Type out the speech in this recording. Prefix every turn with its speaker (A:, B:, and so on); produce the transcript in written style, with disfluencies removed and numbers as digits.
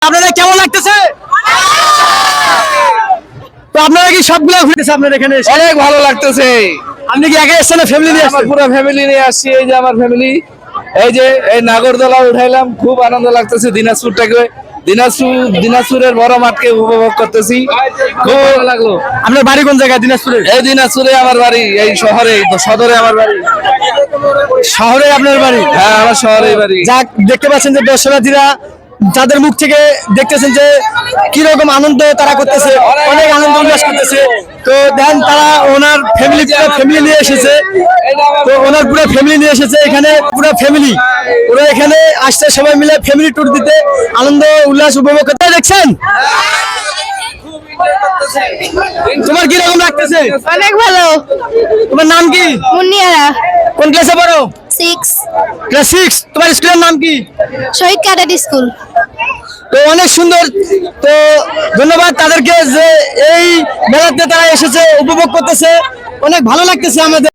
A: আপনাদের কেমন লাগতেছে? তো আপনারা কি সবগুলো ঘুরতেছে আপনাদের এখানে?
B: অনেক ভালো লাগতেছে।
A: আপনি কি একা এসেছেন না ফ্যামিলি নিয়ে
B: আমার
A: আসছেন?
B: পুরো ফ্যামিলি নিয়ে আসছি। এই যে আমার ফ্যামিলি, এই যে এই নাগরদোলা উঠাইলাম, খুব আনন্দ লাগতেছে। দিনাজপুরের বড় মাঠকে উপভোগ করতেছি, খুব ভালো লাগলো।
A: আপনার বাড়ি কোন জায়গায়? দিনাজপুরে?
B: এই দিনাজপুরে আমার বাড়ি, এই শহরে, সদরে আমার বাড়ি।
A: শহরে আপনার বাড়ি?
B: হ্যাঁ, আমার শহরে বাড়ি।
A: যাক, দেখতে পাচ্ছেন যে দর্শনার্থীরা যাদের মুখ থেকে দেখতেছেন যে কিরকম আনন্দ তারা করতেছে, অনেক আনন্দ উল্লাস করতেছে। তো দেখেন তারা ওনার ফ্যামিলি নিয়ে এসেছে, তো ওনার পুরো ফ্যামিলি নিয়ে এসেছে এখানে, পুরো ফ্যামিলি ওরা এখানে আসছে সবাই মিলে ফ্যামিলি ট্যুর দিতে, আনন্দ উল্লাস উপভোগ করতে। দেখছেন তোমার কিরকম লাগতেছে?
C: অনেক ভালো।
A: তোমার নাম কি?
C: মুন্নিয়ারা
A: কোন ক্লাসে পড়ো?
C: 6
A: ক্লাস 6। তোমার স্কুলের নাম কি?
C: শহীদ ক্যাডেট স্কুল।
A: তো অনেক সুন্দর। তো ধন্যবাদ তাদেরকে যে এই মেলাতে তারা এসেছে, উপভোগ করতেছে, অনেক ভালো লাগতেছে আমাদের।